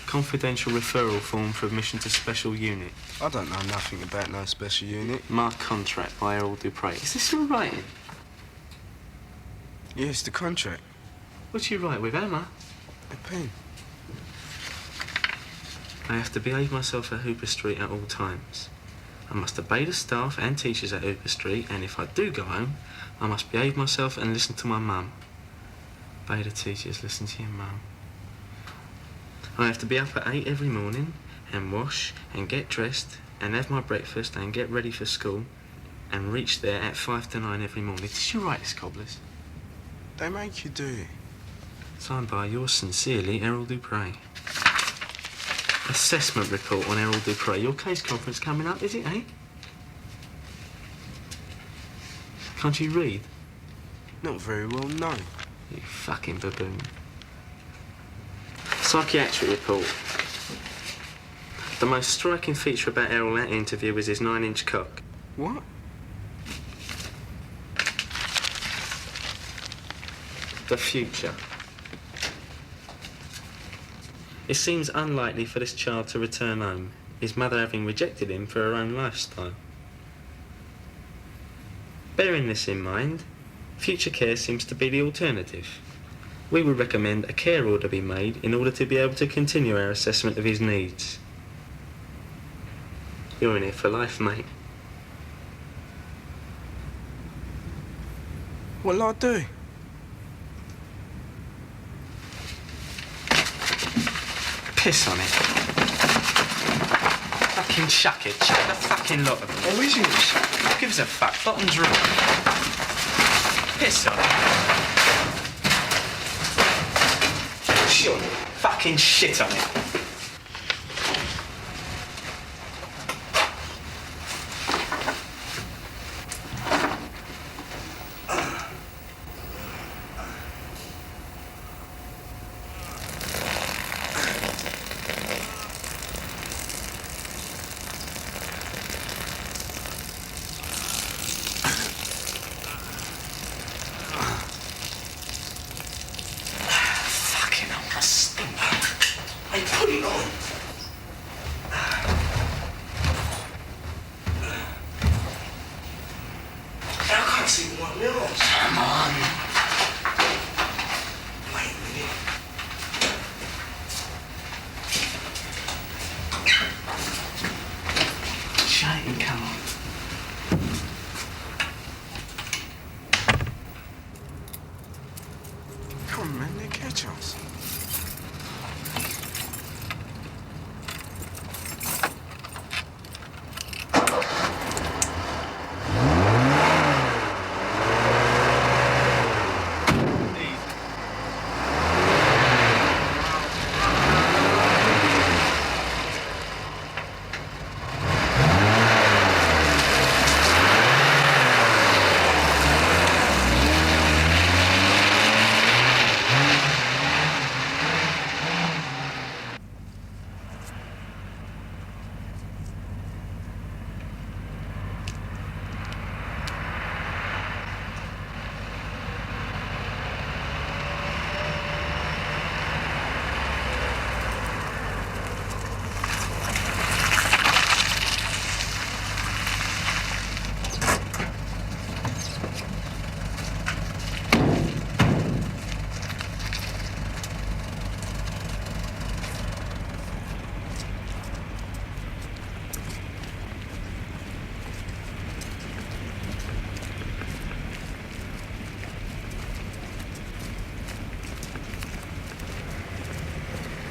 Confidential referral form for admission to special unit. I don't know nothing about no special unit. Marked contract by Errol Dupre. Is this your writing? Yes, the contract. What do you write with, Emma? A pen. I have to behave myself at Hooper Street at all times. I must obey the staff and teachers at Hooper Street, and if I do go home, I must behave myself and listen to my mum. Obey the teachers, listen to your mum. I have to be up at 8 every morning, and wash, and get dressed, and have my breakfast, and get ready for school, and reach there at 5 to 9 every morning. Did you write this, Cobblers? They make you do it. Signed by yours sincerely, Errol Dupre. Assessment report on Errol Dupre. Your case conference coming up, is it, eh? Can't you read? Not very well, no. You fucking baboon. Psychiatric report. The most striking feature about Errol at interview was his 9-inch cock. What? The future. It seems unlikely for this child to return home, his mother having rejected him for her own lifestyle. Bearing this in mind, future care seems to be the alternative. We would recommend a care order be made in order to be able to continue our assessment of his needs. You're in here for life, mate. What'll I do? Piss on it. Fucking chuck it. Chuck the fucking lot of it. Oh, is yours? Who gives a fuck? Bottom's right. Piss on it. Shit on it. Fucking shit on it.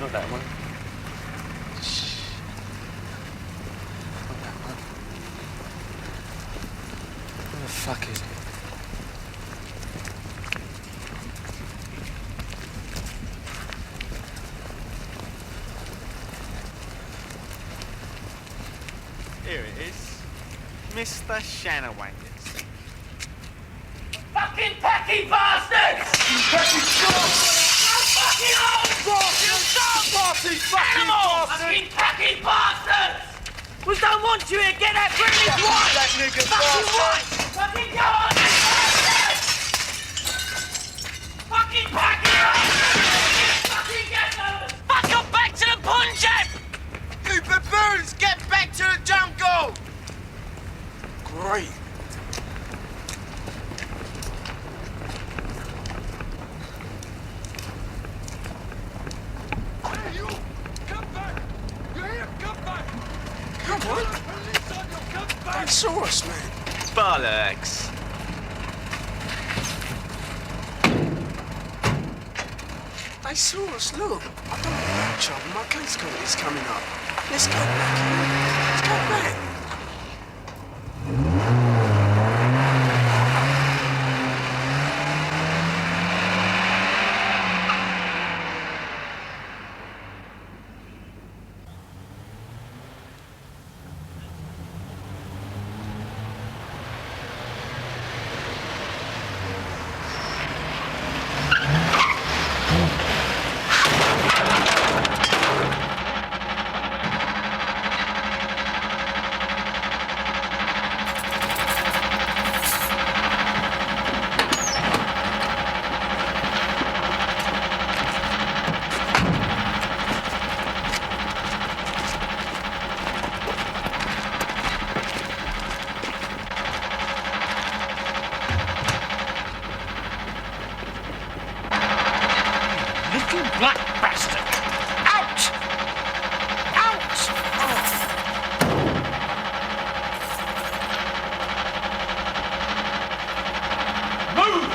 Not that one. Not that one. Where the fuck is it? Here it is. Mr. Shanawankers. Fucking packy bastards! Packy fucking fucking bastards! We don't want you here! Get that British white! That nigga fucking white! Fucking go on, you bastards! Fucking packy bastards! Fucking get them! Fuck up back to the Punjab! You baboons, get back to the jungle! Great. They saw us, man. Bollocks. They saw us, look. I don't want trouble. My case is coming up. Let's go back. Let's go back. black bastard! Out! Out! Move!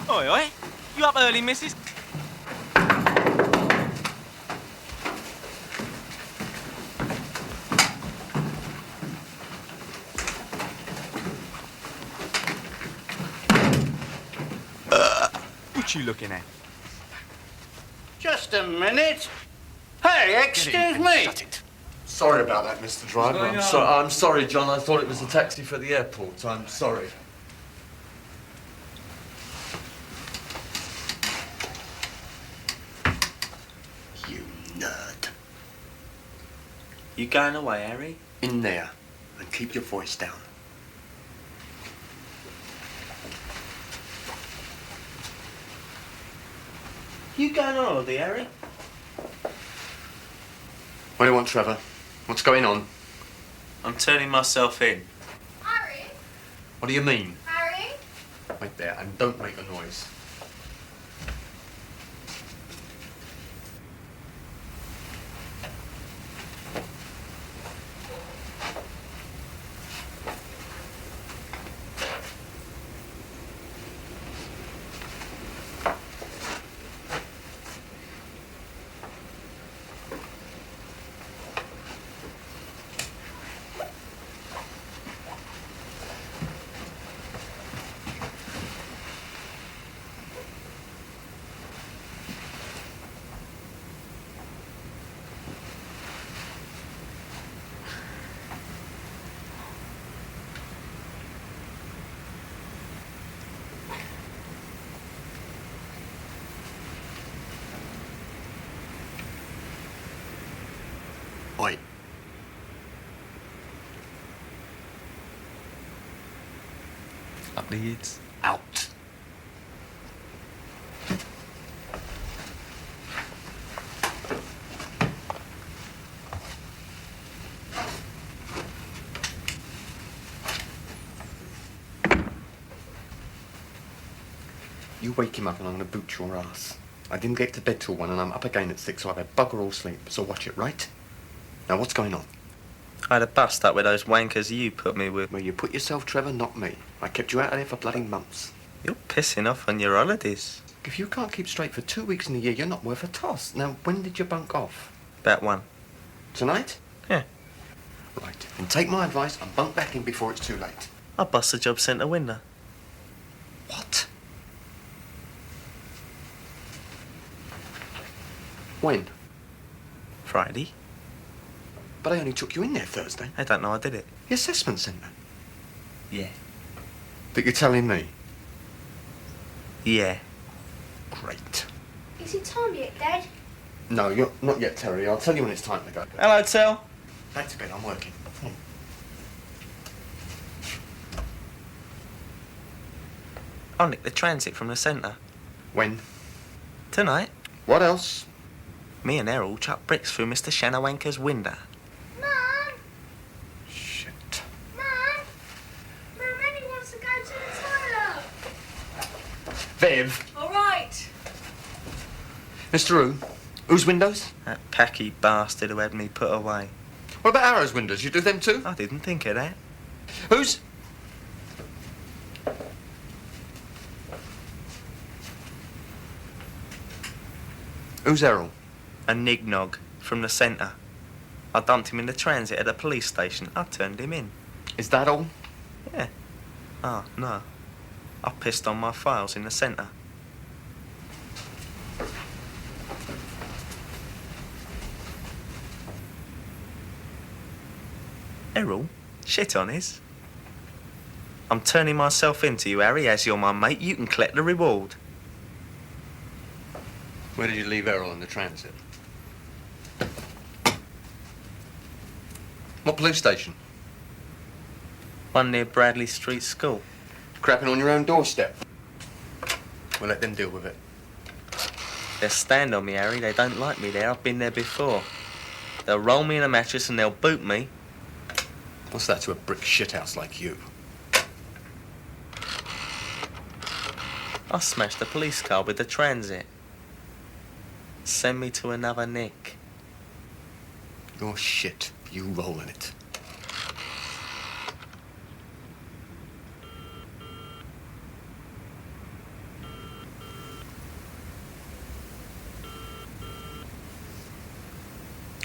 Oi, oi. You up early, missus? What you looking at? Just a minute. Hey, excuse me. Shut it. Sorry about that, Mr. Driver. I'm sorry, John. I thought it was a taxi for the airport. I'm sorry. You nerd. You going away, Harry? In there. And keep your voice down. You going on holiday, Harry? What do you want, Trevor? What's going on? I'm turning myself in. Harry? What do you mean? Harry? wait there and don't make a noise. Oi. Up the yids. Out. You wake him up and I'm going to boot your ass. I didn't get to bed till 1 and I'm up again at 6, so I've had bugger all sleep. So watch it, right? Now, what's going on? I had a bust up with those wankers you put me with. Well, you put yourself, Trevor, not me. I kept you out of there for bloody months. You're pissing off on your holidays. If you can't keep straight for 2 weeks in a year, you're not worth a toss. Now, when did you bunk off? About 1. Tonight? Yeah. Right. And take my advice and bunk back in before it's too late. I bust the job centre window. What? When? Friday. But I only took you in there Thursday. I don't know I did it. The assessment centre. Yeah. But you're telling me? Yeah. Great. Is it time yet, Dad? No, you're not yet, Terry. I'll tell you when it's time to go. Hello, Tel. Back to bed. I'm working. I'll nick the transit from the centre. When? Tonight. What else? Me and Errol chuck bricks through Mr. Shanawanker's window. Mum! Shit. Mum! Mum, Eddie wants to go to the toilet. Viv. All right. Mr. Who? Whose windows? That packy bastard who had me put away. What about Arrow's windows? You do them too? I didn't think of that. Who's... Who's Errol? A nignog from the centre. I dumped him in the transit at the police station. I turned him in. Is that all? Yeah. Oh, no. I pissed on my files in the centre. Errol, shit on his. I'm turning myself into you, Harry, as you're my mate. You can collect the reward. Where did you leave Errol in the transit? What police station? One near Bradley Street School. Crapping on your own doorstep. We'll let them deal with it. They'll stand on me, Harry. They don't like me there. I've been there before. They'll roll me in a mattress and they'll boot me. What's that to a brick shithouse like you? I smashed the police car with the transit. Send me to another nick. You're shit. You roll in it.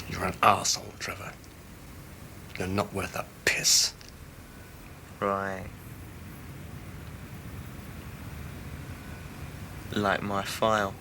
You're an arsehole, Trevor. You're not worth a piss. Right. Like my file.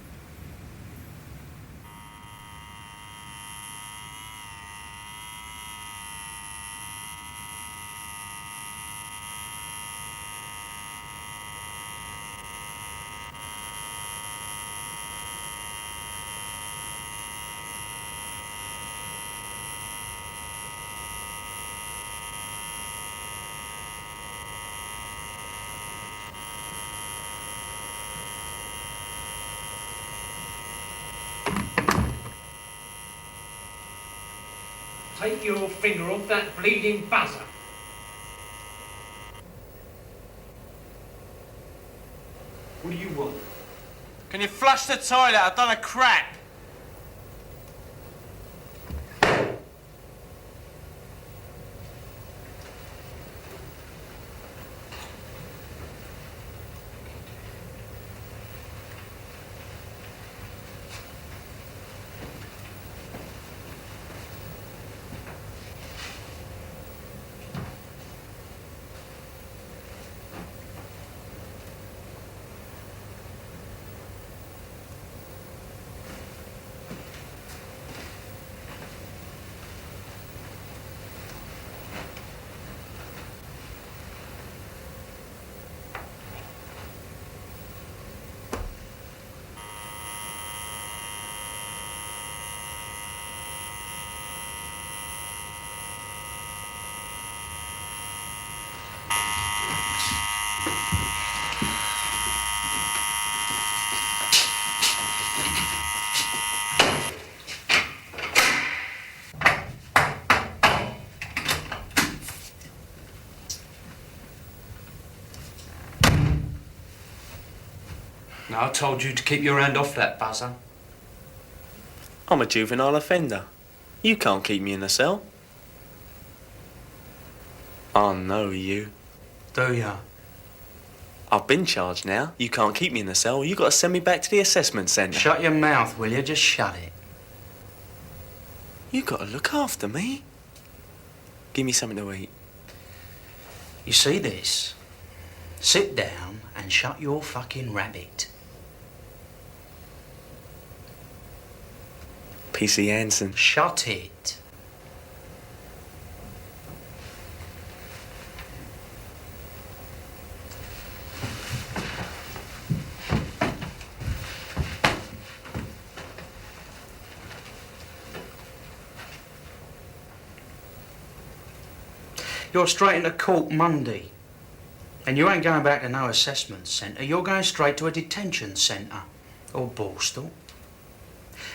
Take your finger off that bleeding buzzer. What do you want? Can you flush the toilet? I've done a crap. Now, I told you to keep your hand off that buzzer. I'm a juvenile offender. You can't keep me in a cell. I know you. Do ya? I've been charged now. You can't keep me in the cell. You got to send me back to the assessment centre. Shut your mouth, will you? Just shut it. You got to look after me. Give me something to eat. You see this? Sit down and shut your fucking rabbit. PC Hansen. Shut it. You're straight into court Monday. And you ain't going back to no assessment centre. You're going straight to a detention centre. Or Borstal.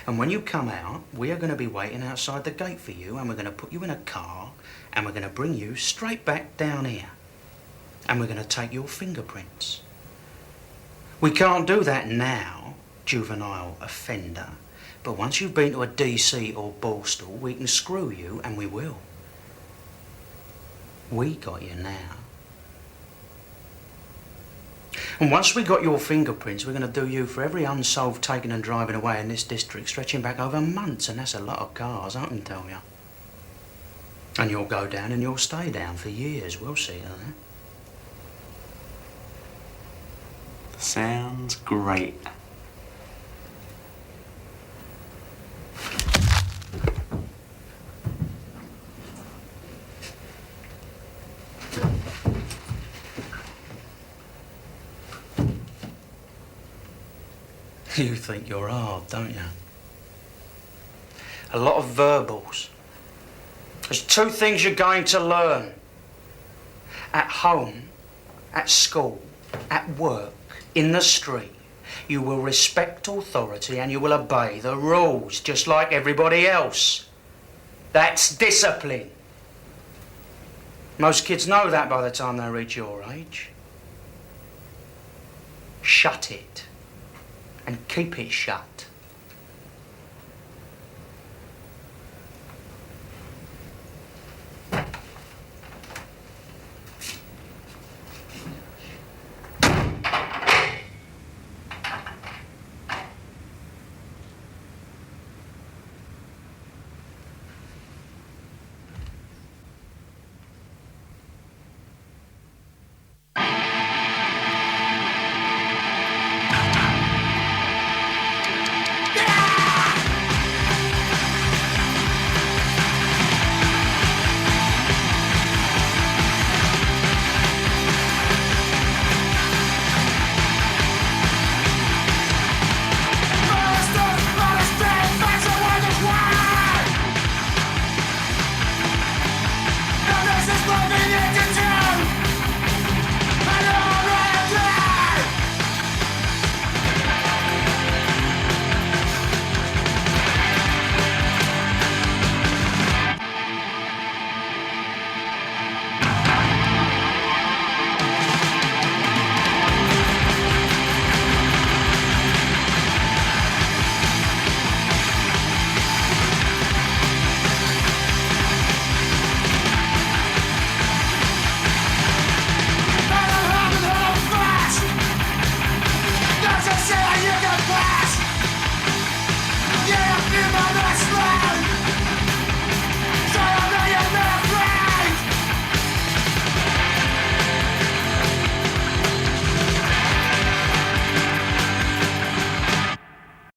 And when you come out, we are going to be waiting outside the gate for you, and we're going to put you in a car, and we're going to bring you straight back down here. And we're going to take your fingerprints. We can't do that now, juvenile offender. But once you've been to a DC or Borstal, we can screw you, and we will. We got you now. And once we got your fingerprints, we're going to do you for every unsolved taking and driving away in this district, stretching back over months, and that's a lot of cars, I can tell you. And you'll go down and you'll stay down for years. We'll see to that. Sounds great. You think you're hard, don't you? A lot of verbals. There's two things you're going to learn. At home, at school, at work, in the street, you will respect authority and you will obey the rules, just like everybody else. That's discipline. Most kids know that by the time they reach your age. Shut it. And keep it shut.